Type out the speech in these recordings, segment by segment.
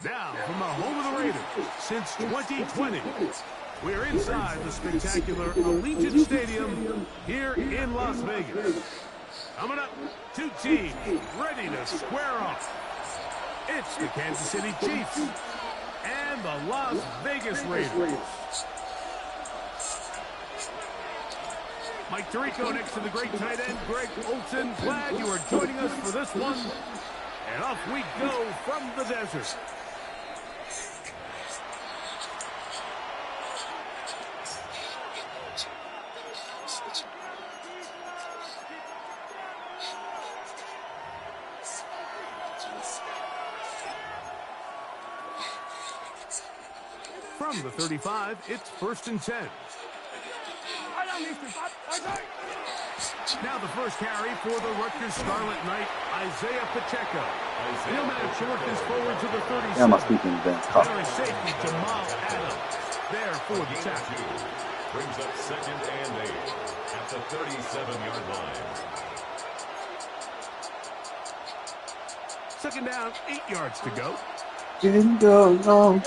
Now, from the home of the Raiders, since 2020, we're inside the spectacular Allegiant Stadium here in Las Vegas. Coming up, two teams ready to square off. It's the Kansas City Chiefs and the Las Vegas Raiders. Mike Tirico next to the great tight end, Greg Olsen. Glad you are joining us for this one. And off we go from the desert. From the 35, it's 1st and 10. Now the first carry for the Rutgers Scarlet Knight, Isaiah Pacheco. He'll manage to work this forward to the 37. Yeah, my speaking then. Center safety Jamal Adams there for the tackle. Brings up 2nd and 8 at the 37-yard line. 2nd down, 8 yards to go. Didn't go long.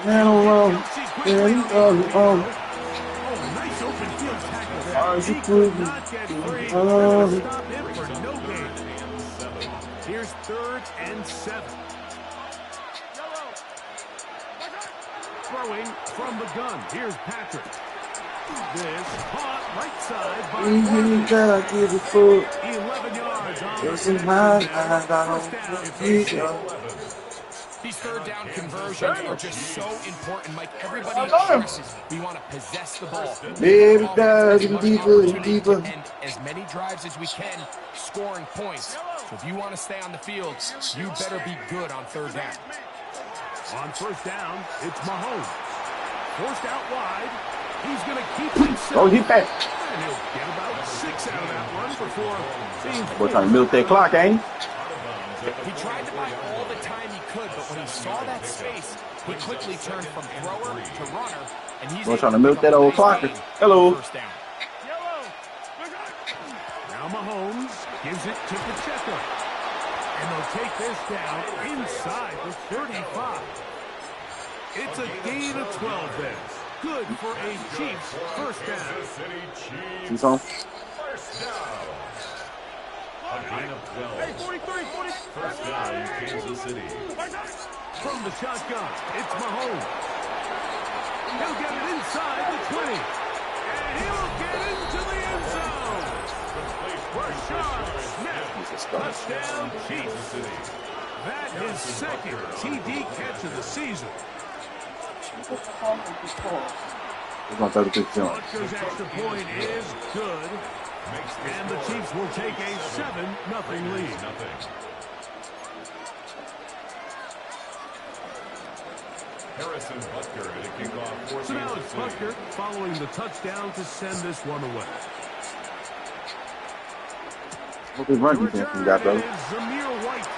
Man alone. Didn't go long. Nice open field tackle there. Ours He is could moving. not get free. Stop him for no gain. Here's 3rd and 7. Throwing from the gun. Here's Patrick. This caught right side by Easy Martin. gotta give it full. 11 yards on the It's in my catch. eyes. I don't need you. These 3rd down conversions are just so important, Mike. Everybody stresses we want to possess the ball. Baby, dive deeper and deeper. And as many drives as we can, scoring points. So if you want to stay on the field, you better be good on 3rd down. On 1st down, it's Mahomes. Forced out wide. He's going to keep himself. Oh, he back. And he'll get about 6 out of that one before being We're trying to milk that clock, ain't He tried to buy all the time he could, but when he saw that space, he quickly turned from thrower to runner, and he's We're trying to milk that old clocker. Hello. 1st down. Now Mahomes gives it to Pacheco. And they'll take this down inside the 35. It's a gain of 12 there. Good for a Chiefs 1st down. He's on. First down. A gain of 12. 43. 1st down, Kansas City. From the shotgun, it's Mahomes. He'll get it inside the 20. And he'll get into the end zone. Rashard Smith. Touchdown, Chiefs. That is 2nd TD catch of the season. He's on 36 yards. Rutgers' extra point is good. And the Chiefs will take a 7-0 lead. Harrison Butker to kick off for So now it's Butker following the touchdown to send this one away. What is run defense you got, brother? Zamir White.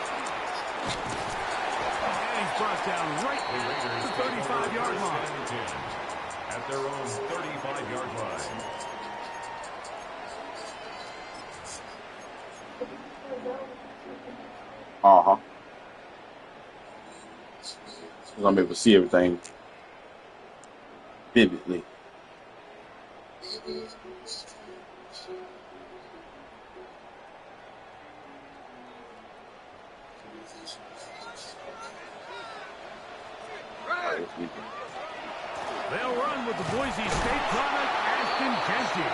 And he's brought down right at the 35-yard line. At their own 35-yard line. Uh-huh. I'm gonna be able to see everything vividly. They'll run with the Boise State product, Ashton Genty.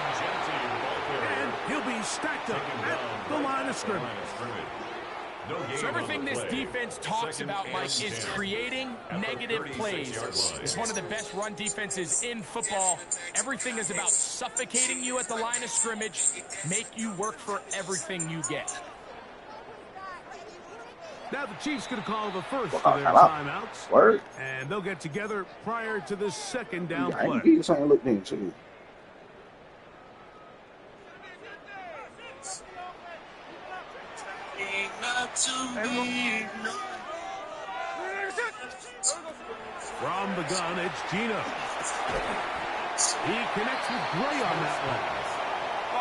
And he'll be stacked up at the line of scrimmage. So everything this defense talks about, Mike, is creating negative plays. It's one of the best run defenses in football. Everything is about suffocating you at the line of scrimmage, make you work for everything you get. Now the Chiefs going to call the first of their timeouts. Word. And they'll get together prior to the second down I play. ain't give you something to look into. From the gun, it's Gino. He connects with Gray on that one.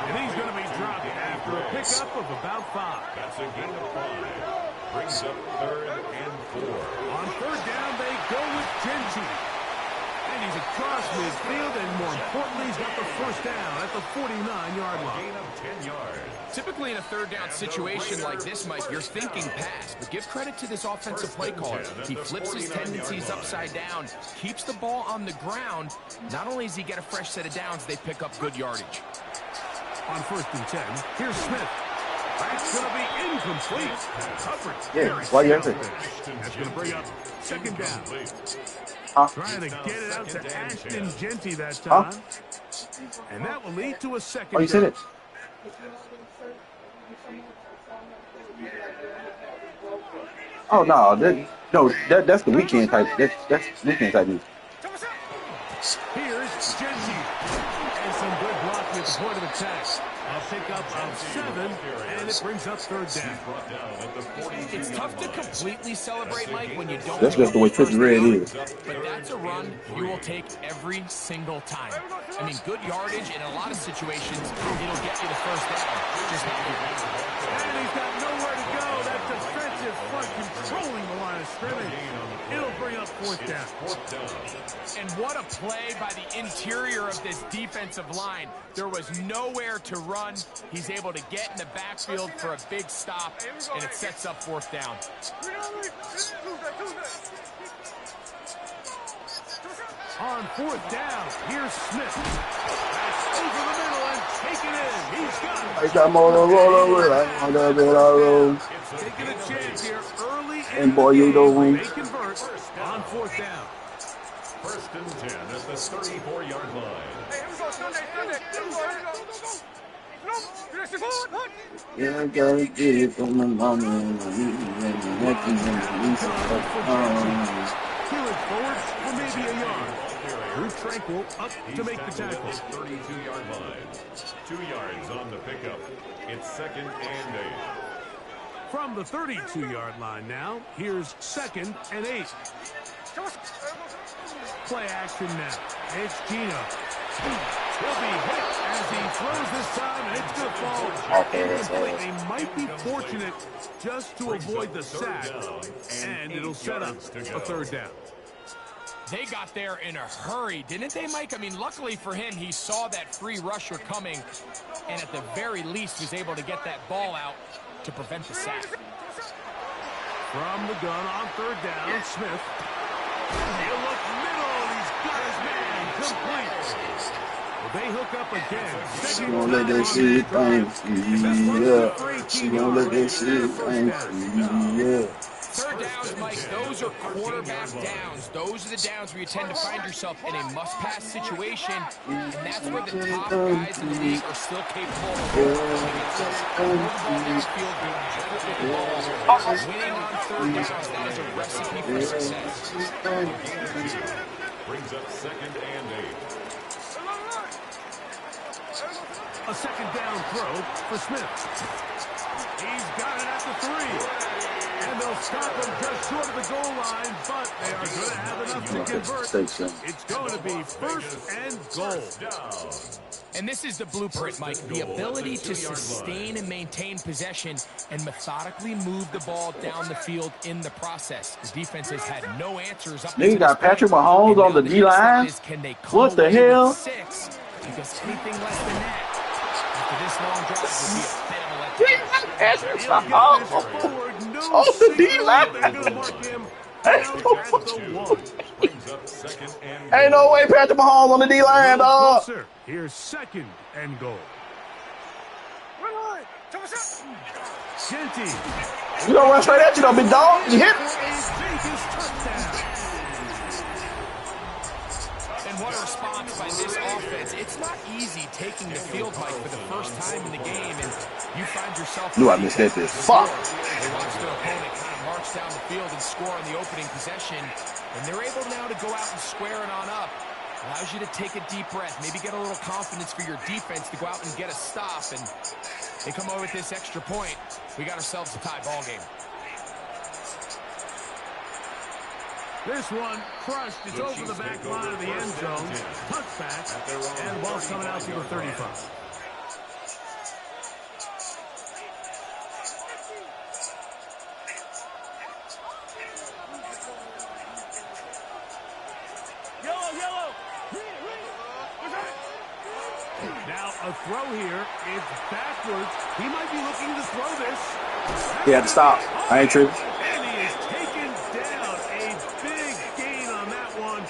And he's going to be dropped after a pickup of about 5. That's a gain of 5. Brings up 3rd and 4. On 3rd down, they go with Genty. And he's across midfield, and more importantly, he's got the first down at the 49-yard line. Gain of 10 yards. Typically in a 3rd down situation like this, Mike, you're thinking pass. But give credit to this offensive play caller. He flips his tendencies upside down, keeps the ball on the ground. Not only does he get a fresh set of downs, they pick up good yardage. On 1st and 10, here's Smith. That's going to be incomplete. Coverage. Yeah, why you have it? That's going to bring up 2nd down. Trying to get it out to Ashton Genty that time. And that will lead to a 2nd down. Oh, you said it. Oh no, that's the weekend type. That's weekend type news. Here's Genty. And some good blocking at the point of attack. A pickup of 7, and it brings up 3rd down. It's tough to completely celebrate, Mike, when you don't. That's just the way Trippy Red is. But that's a run you will take every single time. I mean, good yardage in a lot of situations, it'll get you the first down. Just not and he's got nowhere to go. That defensive front controlling the line of scrimmage. It'll bring up 4th down. And what a play by the interior of this defensive line. There was nowhere to run. He's able to get in the backfield for a big stop, and it sets up 4th down. On 4th down, here's Smith. That's over the middle and taken in. He's got it. I got more to roll over. I want to roll. Taking a chance here early And boy, you don't win. They convert on 4th down. 1st and 10 at the 34-yard line. Yeah, I gotta get it from my mama. Peeling forward for maybe a yard. Drew Tranquil up to make the tackle. 32-yard line. 2 yards on the pickup. It's 2nd and 8. From the 32-yard line now, here's 2nd and 8. Play action now. It's Gino. He'll be hit as he throws this time, and it's going to fall incomplete. They might be fortunate just to avoid the sack, and it'll set up a 3rd down. They got there in a hurry, didn't they, Mike? I mean, luckily for him, he saw that free rusher coming, and at the very least was able to get that ball out to prevent the sack. From the gun on 3rd down, Smith. He'll look middle, and he's got his man complete. Well, they hook up again. She gon' let that shit bang. Yeah. She gon' let that shit bang. Yeah. 3rd downs, Mike, those are quarterback downs. Those are the downs where you tend to find yourself in a must-pass situation, and that's where the top guys in the league are still capable of winning on 3rd downs. That is a recipe for success. Brings up 2nd and 8. A 2nd down throw for Smith. He's got it at the 3. And they'll stop him just short of the goal line, but they are going to have enough to convert. It's going to be 1st and goal. And this is the blueprint, Mike. The ability to sustain and maintain possession and methodically move the ball down the field in the process. The defense has had no answers up to They got Patrick Mahomes on the D-line? What the hell? 6, because anything less than that, after this long drive, would be a bit of a letdown. Patrick Mahomes on the D-line? Ain't no way Patrick Mahomes on the D-line, dog. Here's 2nd and goal. Genty. You gonna run straight at you, though, big dog. You hit. And what a response by this offense. It's not easy taking the field, Mike, for the first time in the game, and you find yourself... Knew I missed that this. Fuck. They watch their opponent kind of march down the field and score on the opening possession, and they're able now to go out and square it on up. Allows you to take a deep breath, maybe get a little confidence for your defense to go out and get a stop, and they come over with this extra point. We got ourselves a tie ball game. This one crushed. It's over the back line of the end zone. Touchback, and ball's coming out to the 35. Now a throw here. It's backwards. He might be looking to throw this. He had to stop. I ain't tripping. And he is taken down. A big gain on that one.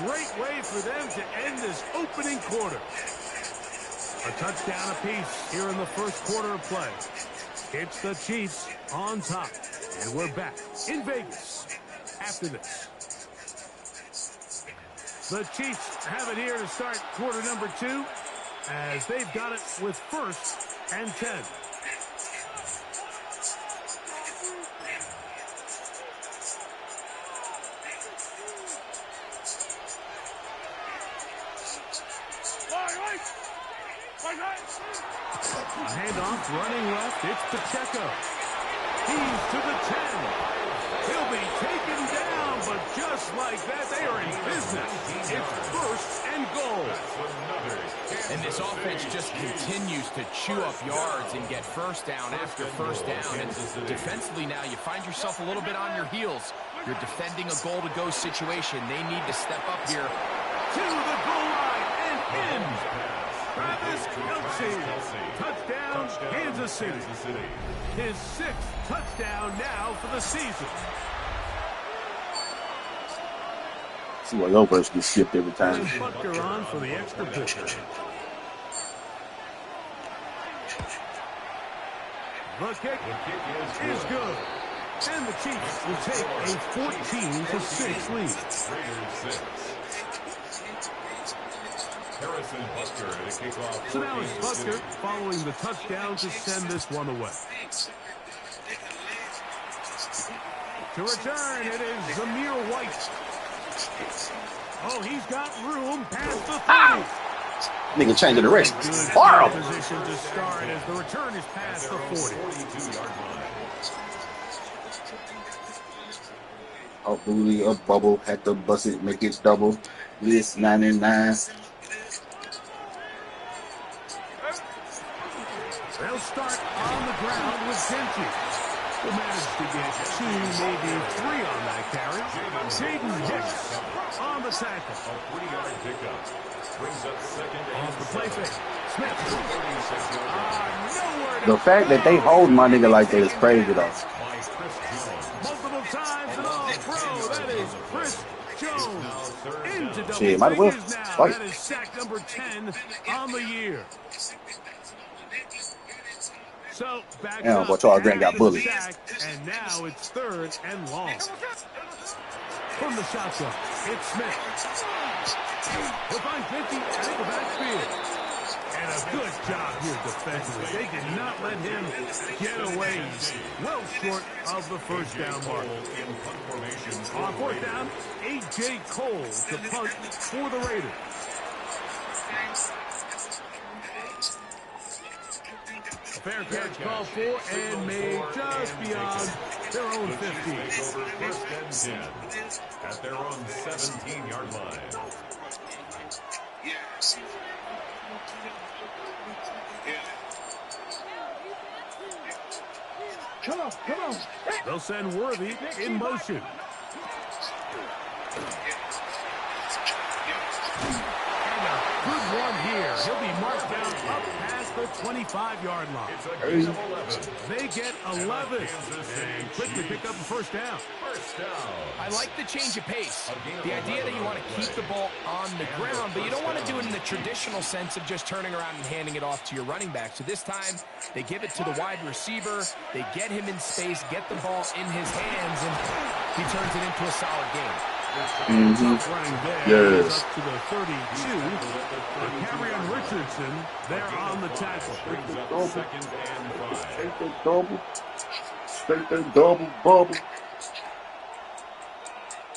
Great way for them to end this opening quarter. A touchdown apiece here in the first quarter of play. It's the Chiefs on top. And we're back in Vegas after this. The Chiefs have it here to start quarter number 2, as they've got it with 1st and 10. A handoff running left. It's Pacheco. He's to the 10. He'll be taken down, but just like that, they are in business. It's 1st and goal. And this offense just continues to chew up yards and get first down after first down. And defensively now, you find yourself a little bit on your heels. You're defending a goal-to-go situation. They need to step up here. To the goal line and in. Travis Kelce. Touchdown, Kansas City. His 6th touchdown now for the season. See what Lopez gets skipped every time. Butker on for the extra point. The kick is good. And the Chiefs will take a 14-6 lead. So now it's Butker following the touchdown to send this one away. To return, it is Zamir White. Oh, he's got room past the 30. Nigga change the direction. Horrible. Position to start as the return is past the 40. Up booty, up bubble, had to bust it, make it double. This 99. They'll start on the ground with Genty. Will manage to get 2, maybe 3 on that carry. Jaden Hicks on the tackle. A 3-yard pickup. Brings up 2nd and off the play fake. Smith. The fact that they hold my nigga like that is crazy, though. Multiple times and all pro. That is Chris Jones. Into double Shit, might as well. figures now. Fight. That is sack number 10 on the year. So back Yeah, up, but y'all grand got and bullied. sack, and now it's 3rd and long. From the shotgun, it's Smith. He'll find Genty at the backfield. And a good job here defensively. They did not let him get away. Well short of the first down mark. On 4th down, A.J. Cole to punt for the Raiders. Fair catch called for and made just beyond their own 15. First and 10 at their own 17-yard line. Come on. They'll send Worthy in motion. Good one here. He'll be marked down up past the 25-yard line. It's a gain of 11. They get 11 and quickly pick up a first down. First down. I like the change of pace. The idea that you want to keep the ball on the ground, but you don't want to do it in the traditional sense of just turning around and handing it off to your running back. So this time, they give it to the wide receiver. They get him in space, get the ball in his hands, and he turns it into a solid game. Running there Yes. up to the 32. Cameron Richardson there on the tackle. Brings up second and 5. Take that double. Take that double bubble.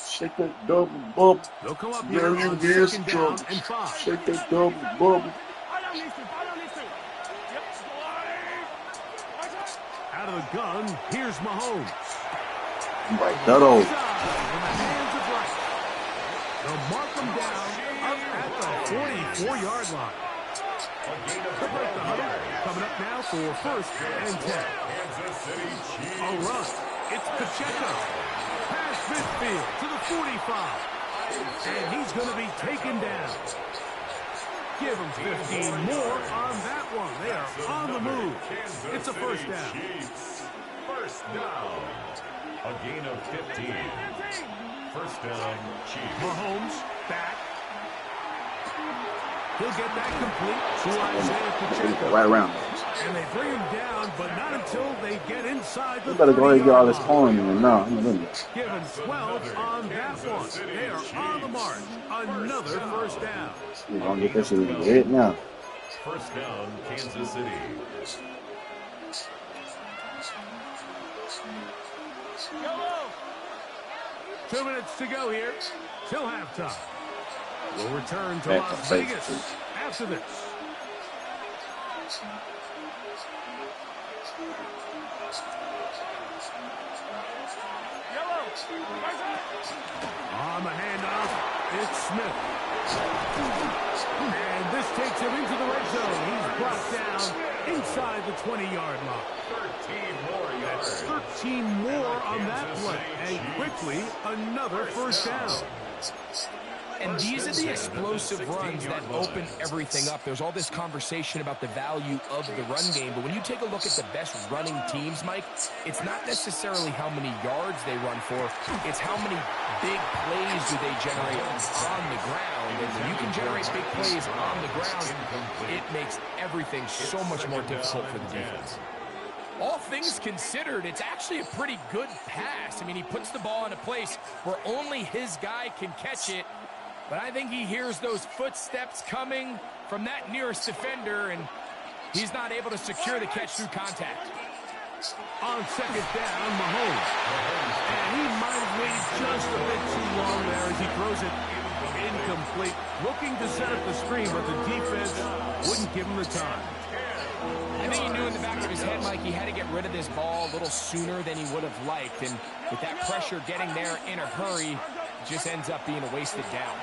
Shake that double bubble. They'll come up Yeah, here you on hear second some down trouble. and 5. Shake that double bubble. Out of the gun, here's Mahomes. Right, that old. In the hands of Rice. They'll mark them down up at the 44-yard line. They'll break the huddle. Coming up now for first and 10. Kansas City Chiefs. A run. It's Pacheco. Past midfield to the 45. And he's going to be taken down. Give him 15 more on that one. They are on the move. It's a first down. Chiefs. First down. A gain of 15. First down, Chiefs. Mahomes back. He'll get that complete to Isaiah Pacheco. Right around. And they bring him down, but not until they get inside the You better go ahead and get all this 30-yard corn line. in now. Goodness. Give him 12 on that one. They are on the march. Another first down. You're going to get this in your head now. First down, Kansas City. 2 minutes to go here till halftime. We'll return to That's Las a safe Vegas choice. after this. On the handoff, it's Smith. And this takes him into the red zone. He's brought down inside the 20-yard line. 13 more yards. 13 more on that play. And quickly, another first down. And these are the explosive runs that open everything up. There's all this conversation about the value of the run game, but when you take a look at the best running teams, Mike, it's not necessarily how many yards they run for, it's how many big plays do they generate on the ground. And when you can generate big plays on the ground, it makes everything so much more difficult for the defense. All things considered, it's actually a pretty good pass. I mean, he puts the ball in a place where only his guy can catch it. But I think he hears those footsteps coming from that nearest defender, and he's not able to secure the catch through contact. On second down, Mahomes. And he might have waited just a bit too long there as he throws it incomplete. Looking to set up the screen, but the defense wouldn't give him the time. I think he knew in the back of his head, Mike, he had to get rid of this ball a little sooner than he would have liked. And with that pressure getting there in a hurry, it just ends up being a wasted down.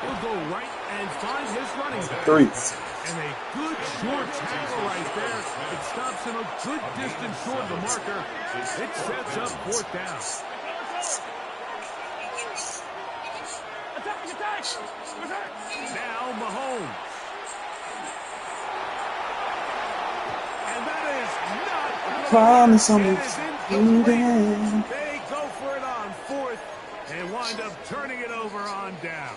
He'll go right and find his running back. 3. And a good short tackle right there. It stops him a good distance short of the marker. It sets up fourth down. Now Mahomes. And that is not Promise I'm It gonna is do incomplete. that. They go for it on fourth and wind up turning it over on down.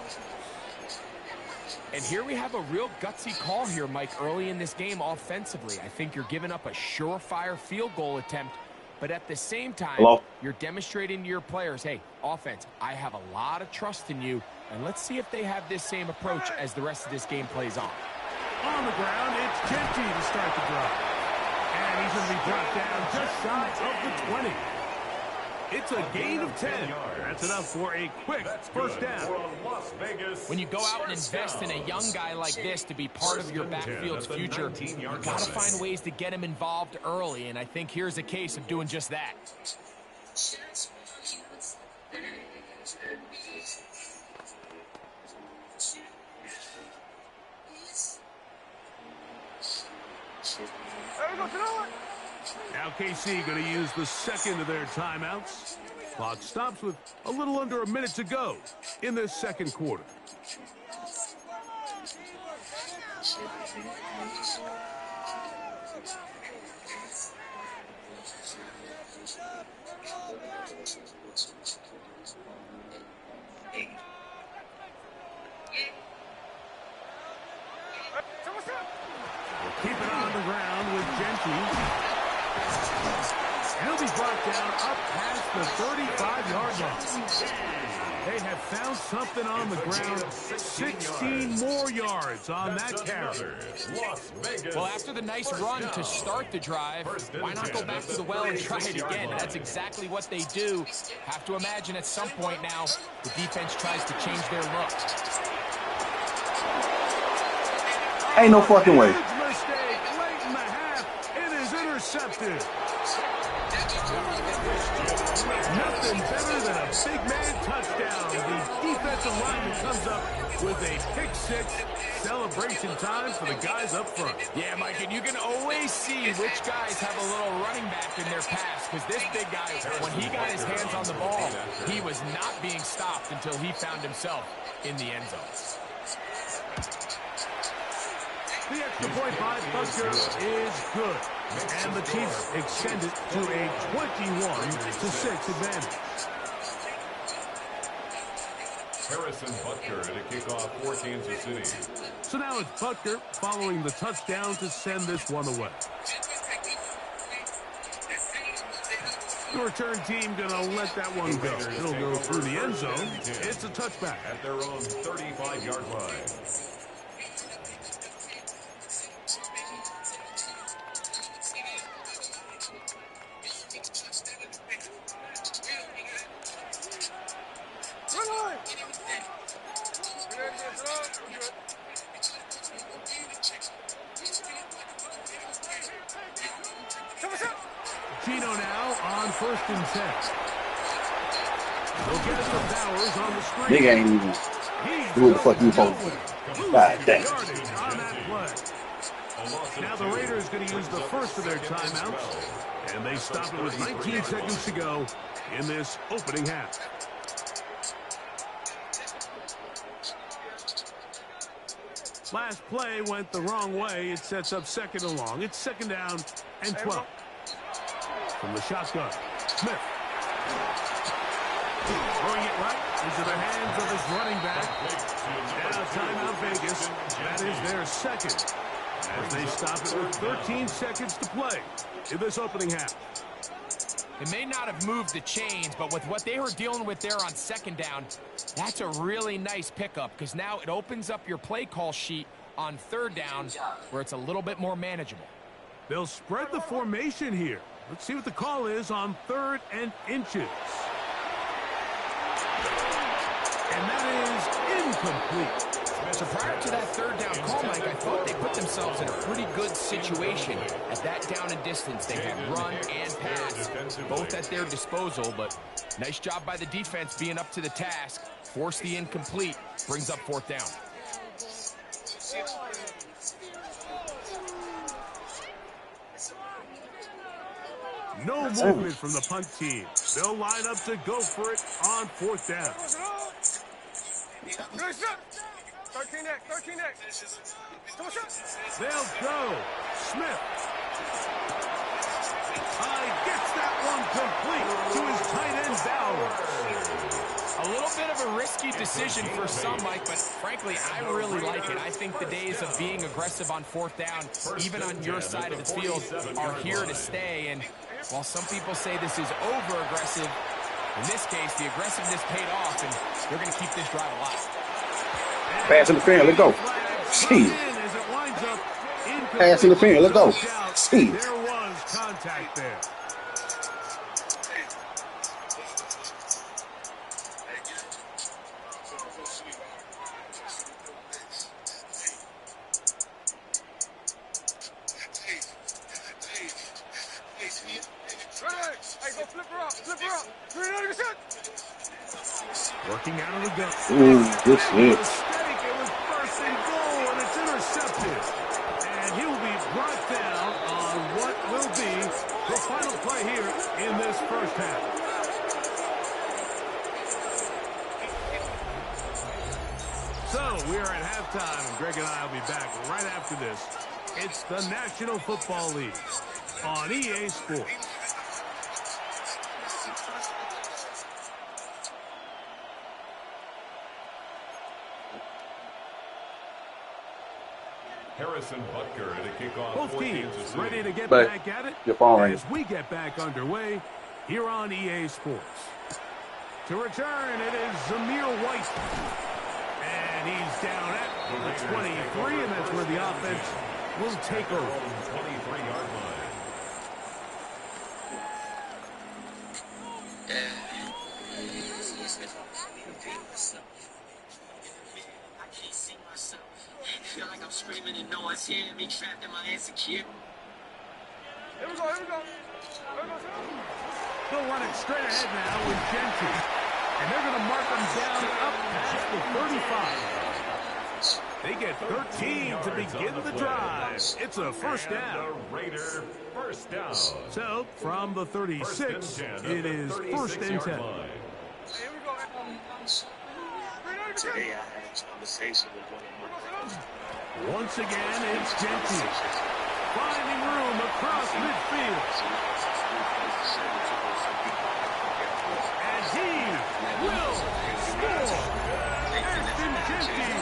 And here we have a real gutsy call here, Mike, early in this game offensively. I think you're giving up a surefire field goal attempt, but at the same time, you're demonstrating to your players, hey, offense, I have a lot of trust in you, and let's see if they have this same approach as the rest of this game plays on. On the ground, it's Genty to start the drive. And he's going to be brought down just shy of the 20. It's a gain of 10. That's enough for a quick first down. When you go out and invest in a young guy like this to be part of your backfield's future, you got to find ways to get him involved early, and I think here's a case of doing just that. Now KC going to use the second of their timeouts. Clock stops with a little under a minute to go in this second quarter. Keep it on the ground with Jenkins. He'll be brought down up past the 35-yard line. They have found something on the ground. 16 more yards on that carry. Well, after the nice run to start the drive, why not go back to the well and try it again? That's exactly what they do. Have to imagine at some point now, the defense tries to change their look. Ain't no fucking way. Huge mistake late in the half. It is intercepted. Nothing better than a big man touchdown. The defensive lineman comes up with a pick six. Celebration time for the guys up front. Yeah, Mike, and you can always see which guys have a little running back in their pass, because this big guy, when he got his hands on the ball, he was not being stopped until he found himself in the end zone. The extra point by Butker is good. And the Chiefs extend it to a 21-6 advantage. Harrison Butker to kick off for Kansas City. So now it's Butker following the touchdown to send this one away. The return team going to let that one go. It'll go through the end zone. It's a touchback. At their own 35-yard line. Gino now on 1st and 10. He'll get it from Bowers on the screen. Nigga ain't even do what the fuck you supposed to do. God damn. Yardage on that play. Now the Raiders going to use the first of their timeouts, and they stop it with 19 seconds to go in this opening half. Last play went the wrong way. It sets up second and long. It's second down and 12. From the shotgun, Smith. Throwing it right into the hands of his running back. Now timeout Vegas. That is their second. As they stop it with 13 seconds to play in this opening half. It may not have moved the chains, but with what they were dealing with there on second down, that's a really nice pickup, because now it opens up your play call sheet on third down where it's a little bit more manageable. They'll spread the formation here. Let's see what the call is on 3rd and inches. And that is incomplete. So prior to that third down call, Mike, I thought they put themselves in a pretty good situation at that down and distance. They had run and pass, both at their disposal, but nice job by the defense being up to the task. Force the incomplete, brings up 4th down. No movement from the punt team. They'll line up to go for it on 4th down. 13 next. They'll go. Smith. Gets that one complete to his tight end Bowers. A little bit of a risky decision for some, Mike, but frankly, I really like it. I think the days of being aggressive on 4th down, even on your side of the field, are here to stay. And while some people say this is over-aggressive, in this case, the aggressiveness paid off, and they're going to keep this drive alive. Pass interference, let's go. See. Pass interference, let's go. See. There was contact there. Working out of the gun. Ooh, good hit. Mistake. It was first and goal, and it's intercepted. And he will be brought down on what will be the final play here in this first half. So we are at halftime, and Greg and I will be back right after this. It's the National Football League on EA Sports. Harrison Butker to kick off. Both teams ready to get But back at it your phone rings. as we get back underway here on EA Sports. To return, it is Zamir White. And he's down at the 23, and that's where the offense will take over. 23-yard line. Feel like I'm screaming and no one's hearing me, trapped in my insecure. Here we go. They'll run it straight ahead now with Gentry. And they're going to mark them down up past the 35. They get 13 to begin the drive. It's a first down. The Raider first down. So, from the 36, it is first and 10. Today I had a conversation with one of my friends. Once again, it's Gentry. Finding room across midfield. And he will score. Ashton Gentry.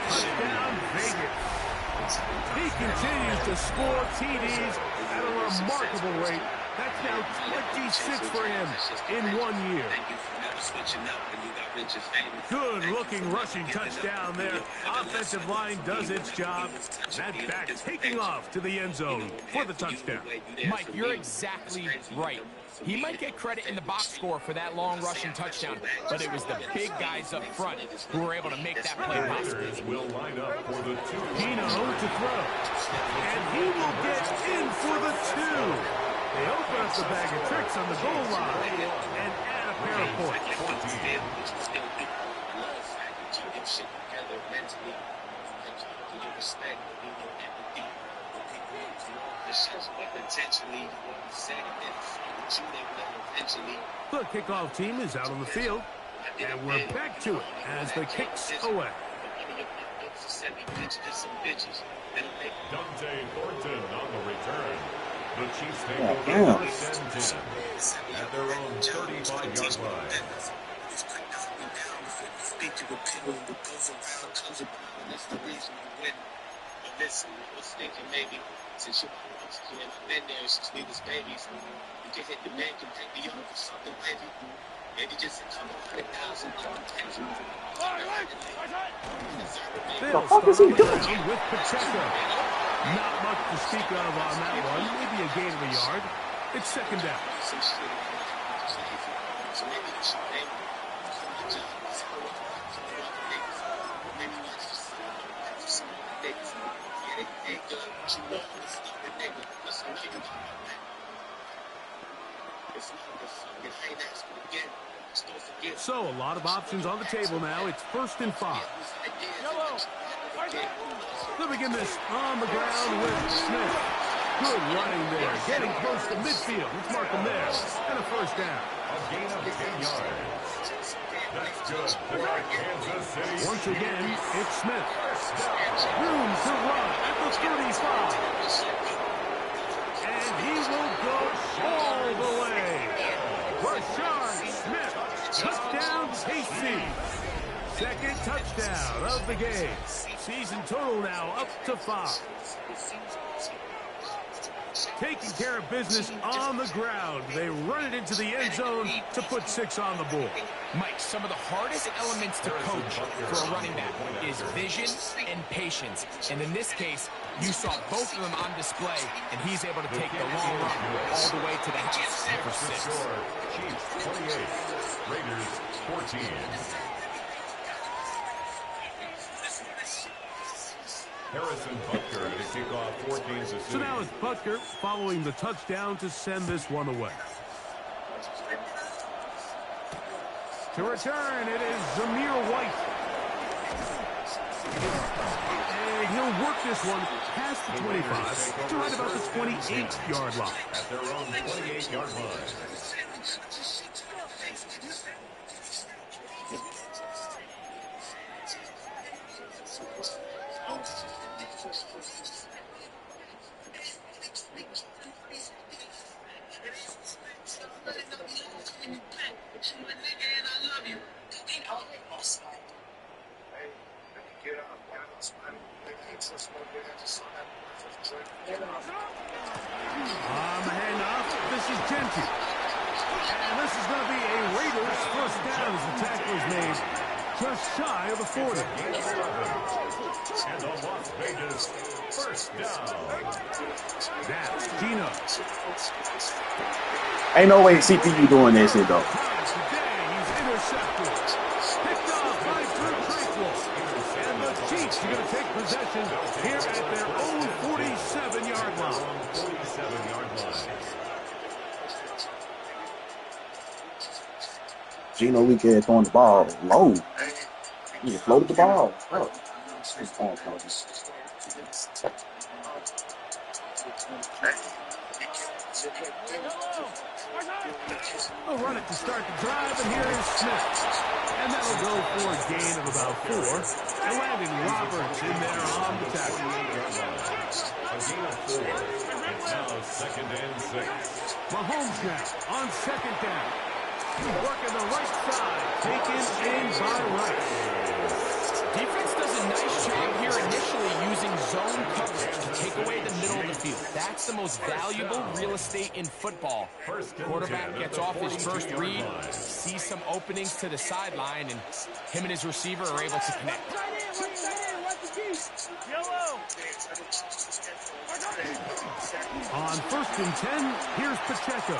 Touchdown Vegas. He continues to score TDs at a remarkable rate. That's now 26 for him in 1 year. Good-looking rushing touchdown there. Offensive line does its job. That back taking off to the end zone for the touchdown. Mike, you're exactly right. He might get credit in the box score for that long rushing touchdown, but it was the big guys up front who were able to make that play possible. Will line up for the 2. Pino to throw. And he will get in for the 2. They open up the bag of tricks on the goal line and add a pair of points. The kickoff team is out on the field, and we're back to it as the kicks away. Dante Thornton on the return. The Chiefs take Oh, over damn. first and 10 at their own 35-yard line. Listen, I was thinking maybe since you've been there since we was babies, you can hit the bank and take the young for something maybe. Maybe just a couple $100,000. They'll start on the ground with Pacheco. Not much to speak of on that one. Maybe a gain of a yard. It's second down. So maybe you should name So, a lot of options on the table now. It's first and 5. They'll begin this on the ground with Smith. Good running there. Getting close to midfield. Let's mark him there. And a first down. A gain of 10 yards. That's good. Kansas City. Once again, it's Smith. Room to run at the 35. And he will go all the way. Rashard Smith. Touchdown, KC. Second touchdown of the game. Season total now up to 5. Taking care of business on the ground. They run it into the end zone to put 6 on the board. Mike, some of the hardest elements to coach for a running back is vision and patience. And in this case, you saw both of them on display, and he's able to take the long run all the way to the house for 6. Chiefs 28, Raiders 14. Harrison Butker to kick off for Kansas City. So now it's Butker following the touchdown to send this one away. To return, it is Zamir White. And he'll work this one past the 25 to right about the 28-yard line. At their own 28-yard line. On the handoff, this is Genty. And this is going to be a Raiders first down as the tackle is made just shy of the 40. And the Las Vegas first down. Now, Gino. Ain't no way CPU doing that shit, though. Today, he's intercepted. Picked off by Drew Tranquil. And the Chiefs are going to take possession here at their own 47-yard line. 47-yard line. Gino Weekend throwing the ball low. He just floated the ball. Oh. They'll run it to start the drive, and here is Smith. And that'll go for a gain of about 4. And Landon Roberts in there on the tackle. A gain of 4. It's now 2nd and 6. Mahomes now on 2nd down. Working the right side, taken in by Rice. Defense does a nice job here initially using zone coverage to take away the middle of the field. That's the most valuable real estate in football. Quarterback gets off his first read, sees some openings to the sideline, and him and his receiver are able to connect. On 1st and 10, here's Pacheco.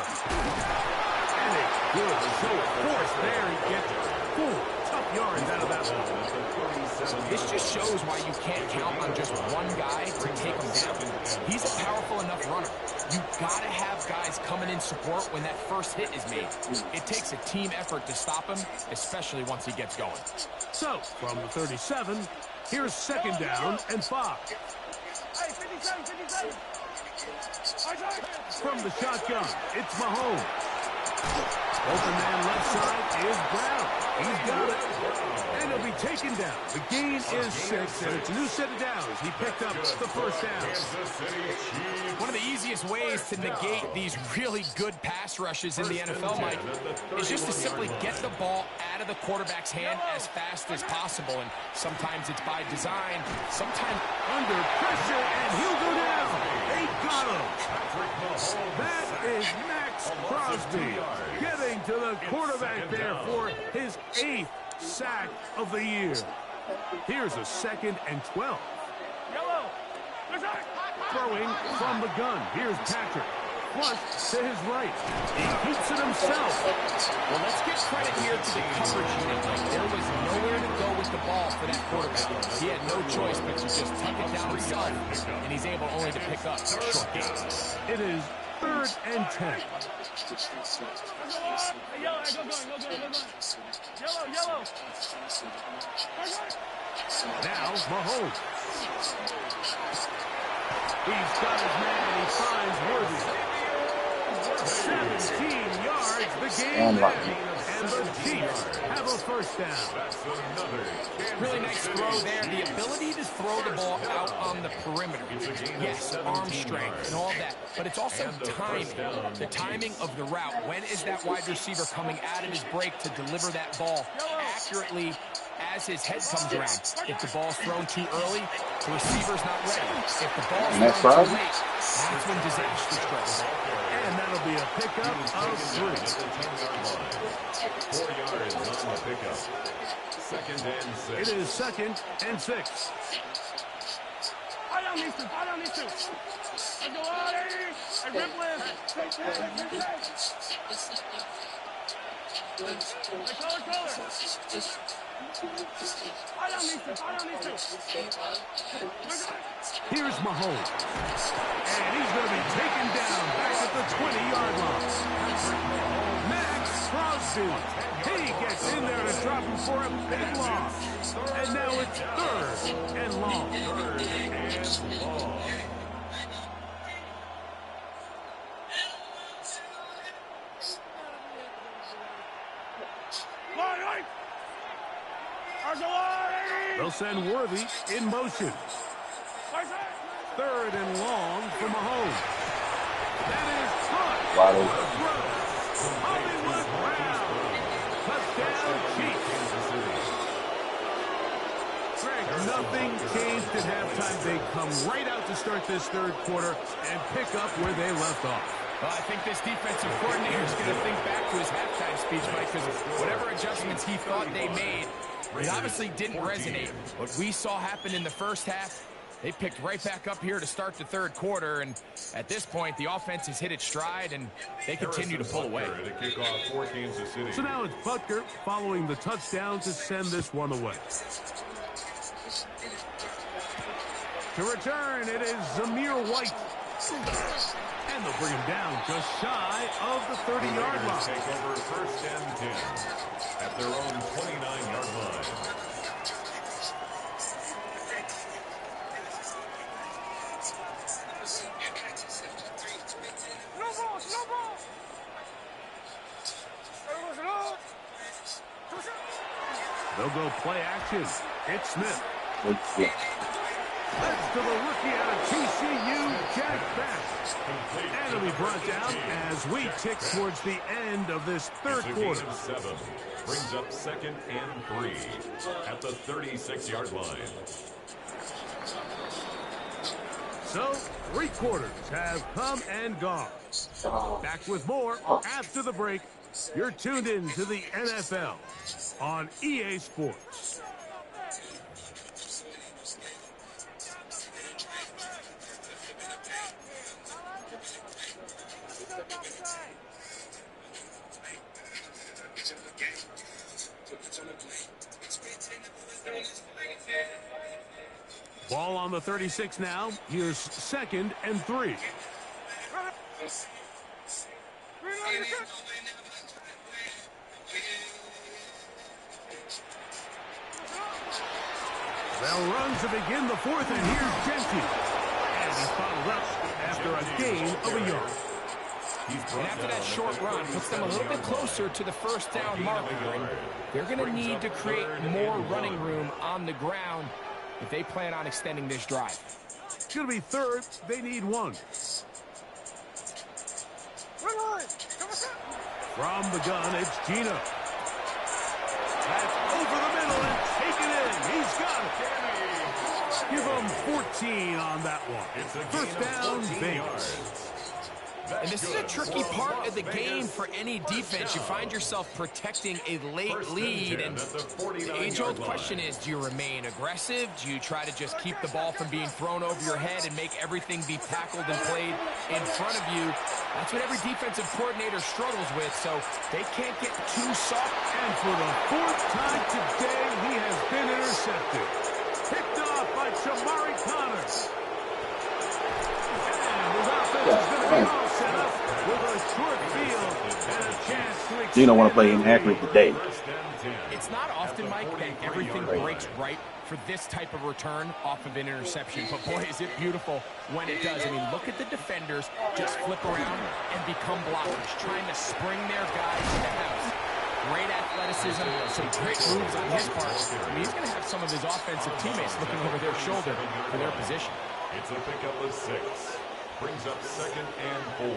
And a good show of force there. He gets 4 tough yards out of that one. This just shows why you can't count on just one guy to take him down. He's a powerful enough runner. You gotta have guys coming in support when that first hit is made. It takes a team effort to stop him, especially once he gets going. So, from the 37, here's 2nd down and 5. From the shotgun, it's Mahomes. Open man left side is Brown. He's got it. And he'll be taken down. The gain is 6, and it's a new set of downs. He picked up the first down. One of the easiest ways to negate these really good pass rushes in the NFL, Mike, is just to simply get the ball out of the quarterback's hand as fast as possible. And sometimes it's by design, sometimes Under pressure, and he'll go down. They got him. That is Max Crosby getting to the quarterback there for his 8th sack of the year. Here's a 2nd and 12. Throwing from the gun. Here's Patrick. Flush to his right. He keeps it himself. Well, let's give credit here to the coverage unit. There was nowhere to go with the ball for that quarterback. He had no choice but to just tuck it down himself, and he's able only to pick up short gains. It is 3rd and 10. Now Mahomes. He's got his man, and he finds Worthy. 17 yards, the game there. And the Chiefs have a first down. Really nice throw there. The ability to throw the ball out on the perimeter. Yes, arm strength and all that. But it's also timing. The timing of the route. When is that wide receiver coming out of his break to deliver that ball accurately as his head comes around? If the ball's thrown too early, the receiver's not ready. If the ball's thrown too late, that's when disaster strikes. And that'll be a pickup of 3. 4 yards on the pickup. 2nd and 6. It is 2nd and 6. I don't need to. I go out. I rip with. Color. Here's Mahomes. And he's going to be taken down back at the 20-yard line. Max Crosby. He gets in there to drop him for a big loss. And now it's 3rd and long. 3rd and long. They'll send Worthy in motion. 3rd and long for Mahomes. That is caught. Wide open. Hollywood Brown. Touchdown Chiefs. Greg, nothing changed at halftime. They come right out to start this 3rd quarter and pick up where they left off. Well, I think this defensive coordinator is going to think back to his halftime speech, Mike, because whatever adjustments he thought they made, it obviously didn't resonate. What we saw happen in the first half, they picked right back up here to start the 3rd quarter, and at this point, the offense has hit its stride, and they continue to pull away. So now it's Butker following the touchdown to send this one away. To return, it is Zamir White. And they'll bring him down just shy of the 30-yard line. Take over 1st and 10 at their own 29-yard line. They'll go play action. It's Smith. That's That's to the rookie out of TCU, Jack Best. And it'll be brought down as we tick towards the end of this 3rd quarter. 7 brings up 2nd and 3 at the 36-yard line. So, 3 quarters have come and gone. Back with more after the break. You're tuned in to the NFL on EA Sports. Ball on the 36 now. Here's 2nd and 3. They'll run to begin the 4th, and here's Genty. And he's followed up after a gain of a yard. And after that short run, puts them a little bit closer to the 1st down marker. And they're going to need to create more running room on the ground if they plan on extending this drive. It's going to be 3rd. They need 1. From the gun, it's Gino. That's over the middle and taken in. He's got it. Give him 14 on that one. 1st down, Vegas. And this is a tricky part of the game for any defense. You find yourself protecting a late lead, and the age-old question is, do you remain aggressive? Do you try to just keep the ball from being thrown over your head and make everything be tackled and played in front of you? That's what every defensive coordinator struggles with, so they can't get too soft. And for the 4th time today, he has been intercepted. Picked off by Shamari Connors. And his offense is going to be all set up with a short field and a chance to extend. Gino want to play inaccurate today. It's not often, Mike, that everything breaks right for this type of return off of an interception. But, boy, is it beautiful when it does. I mean, look at the defenders just flip around and become blockers, trying to spring their guys to the house. Great athleticism, some great moves on his part. I mean, he's going to have some of his offensive teammates looking over their shoulder for their position. It's a pickup of 6. Brings up 2nd and 4.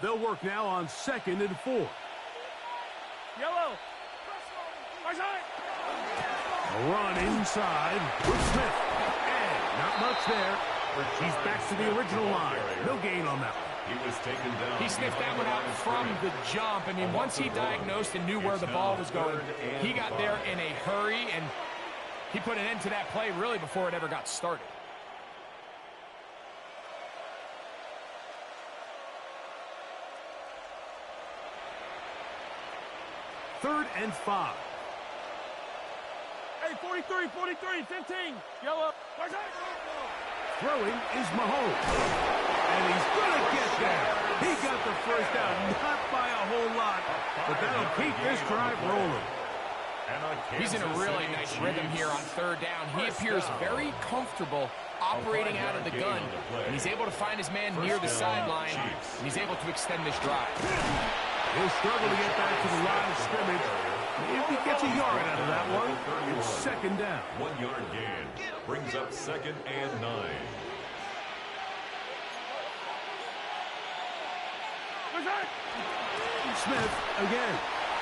They'll work now on 2nd and 4. Yellow. A run inside with Smith. And not much there. He's back to the original line. No gain on that one. He was taken down. He sniffed that one out from the jump. I mean, once he diagnosed and knew where the ball was going, he got there in a hurry, and he put an end to that play really before it ever got started. 3rd and 5. Hey, 43, 15. Yellow. Throwing is Mahomes. And he's going to get there. He got the first down, not by a whole lot, but that'll keep this drive rolling. He's in a really nice rhythm here on 3rd down. He appears very comfortable operating out of the gun, and he's able to find his man near the sideline, and he's able to extend this drive. He'll struggle to get back to the line of scrimmage. If he gets a yard out of that one, it's 2nd down. 1 yard gain brings up 2nd and 9. Smith again.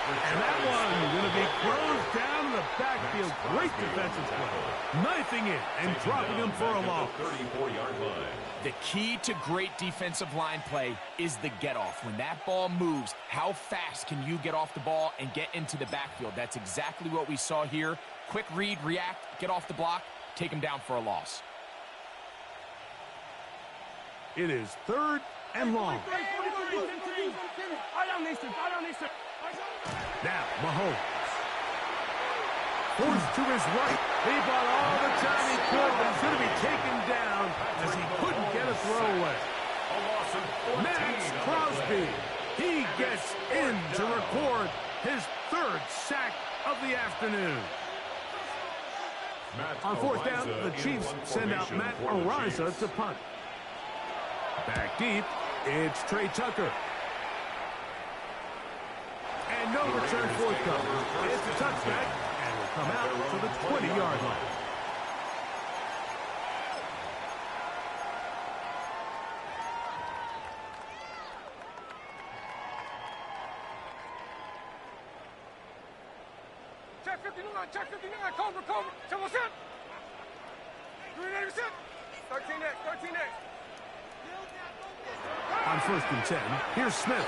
And that one going to be closed down in the backfield. Great defensive play. Knifing it and dropping him for a loss. 34-yard line. The key to great defensive line play is the get-off. When that ball moves, how fast can you get off the ball and get into the backfield? That's exactly what we saw here. Quick read, react, get off the block, take him down for a loss. It is 3rd and long. Now, Mahomes. Forced to his right. He bought all the time he could, but he's going to be taken down as he couldn't get a throw away. Max Crosby. He gets in to record his 3rd sack of the afternoon. On 4th down, the Chiefs send out Matt Ariza to punt. Back deep, it's Trey Tucker. And no return forthcoming. It's a touchback, and will come out to the 20-yard line. Check 59, Cobra. Tell us it. 13X. On 1st and 10, here's Smith.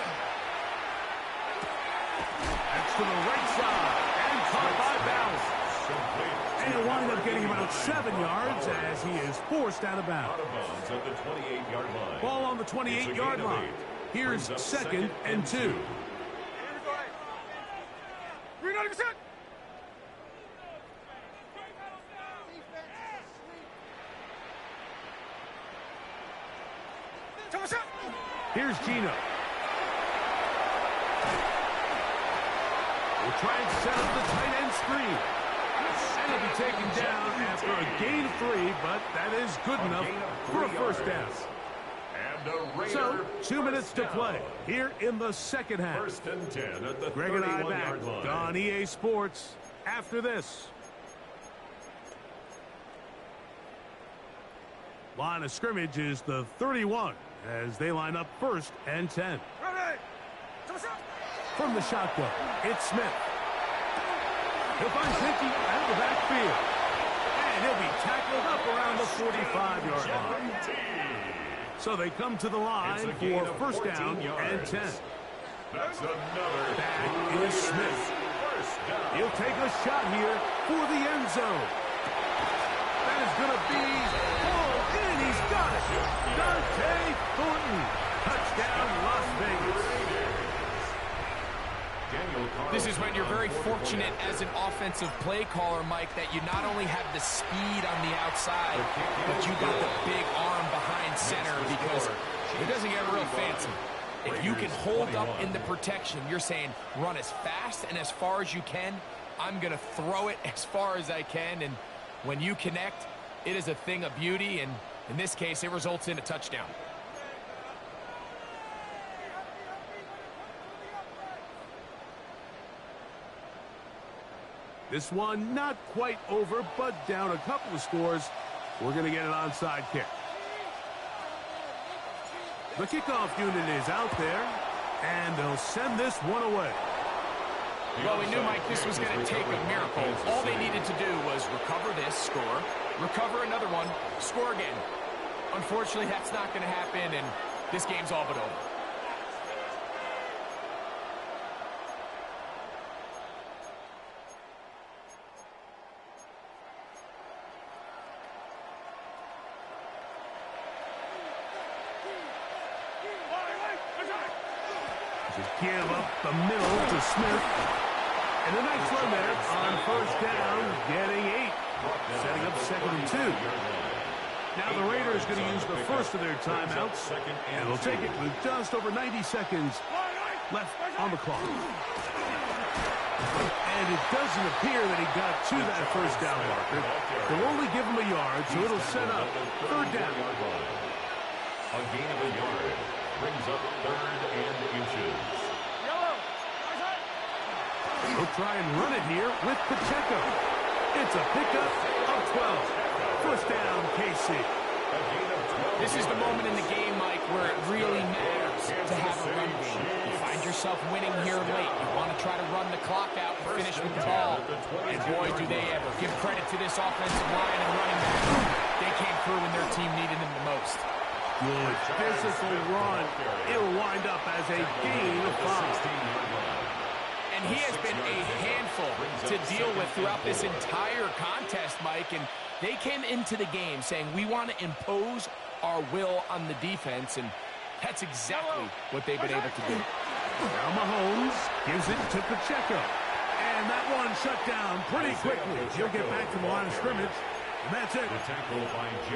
That's to the right side, and caught by Bowers. And he'll wind up getting about 7 yards as he is forced out of bounds. Out of bounds at the 28-yard line. Ball on the 28-yard line. Here's 2nd and 2. Here's Gino. We'll try and set up the tight end screen. And he'll be taken down after a gain of 3, but that is good enough for a 1st down. So, 2 minutes to play here in the 2nd half. 1st and 10 at the Greg and I back 31-yard line. on EA Sports after this. Line of scrimmage is the 31 as they line up 1st and 10. From the shotgun, it's Smith. He'll find Hickey out of the backfield. And he'll be tackled up around the 45-yard line. So they come to the line for 1st down and 10. That's another. Back is Smith. He'll take a shot here for the end zone. That is going to be pulled in. He's got it. Dante Thornton. Touchdown, Las Vegas. This is when you're very fortunate as an offensive play caller, Mike, that you not only have the speed on the outside, but you got the big arm behind center, because it doesn't get real fancy. If you can hold up in the protection, you're saying run as fast and as far as you can. I'm going to throw it as far as I can, and when you connect, it is a thing of beauty, and in this case, it results in a touchdown. This one not quite over, but down a couple of scores. We're going to get an onside kick. The kickoff unit is out there, and they'll send this one away. Well, we knew, Mike, this was going to take a miracle. All they needed to do was recover this, score, recover another one, score again. Unfortunately, that's not going to happen, and this game's all but over. Just give up the middle to Smith. And a nice run there on first down, getting 8. Setting up 2nd and 2. Now the Raiders going to use the first of their timeouts, and they'll take it with just over 90 seconds left on the clock. And it doesn't appear that he got to that first down marker. They'll only give him a yard, so it'll set up 3rd down. A gain of a yard brings up 3rd and inches. He'll try and run it here with Pacheco. It's a pickup of 12. First down, KC. This is the moment in the game, Mike, where it really matters to have a run game. You find yourself winning here late. You want to try to run the clock out and finish with the ball. And boy, do they ever. Give credit to this offensive line and running back. They came through when their team needed them the most. Good physical run. It'll wind up as a gain of 5. And he has been a handful to deal with throughout this entire contest, Mike. And they came into the game saying, we want to impose our will on the defense. And that's exactly what they've been able to do. Now Mahomes gives it to Pacheco. And that one shut down pretty quickly. He'll get back to the line of scrimmage. And that's it.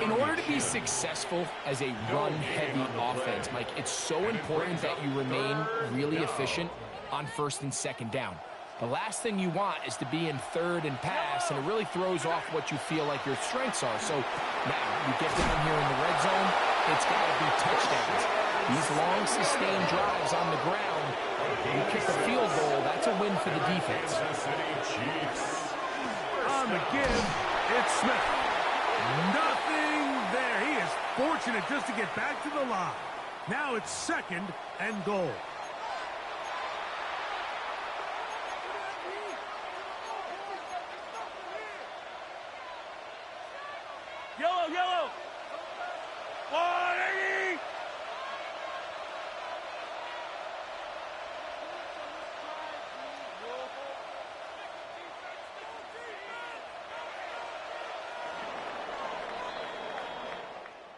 In order to be successful as a run-heavy offense, Mike, it's so important that you remain really efficient on 1st and 2nd down. The last thing you want is to be in 3rd and pass, and it really throws off what you feel like your strengths are. So now you get down here in the red zone, it's got to be touchdowns. These long, sustained drives on the ground, you kick a field goal, that's a win for the defense. On the give, it's Smith. Nothing there. He is fortunate just to get back to the line. Now it's 2nd and goal. Yellow! 180!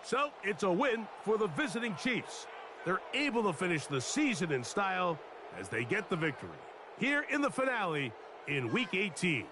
So it's a win for the visiting Chiefs. They're able to finish the season in style as they get the victory here in the finale in Week 18.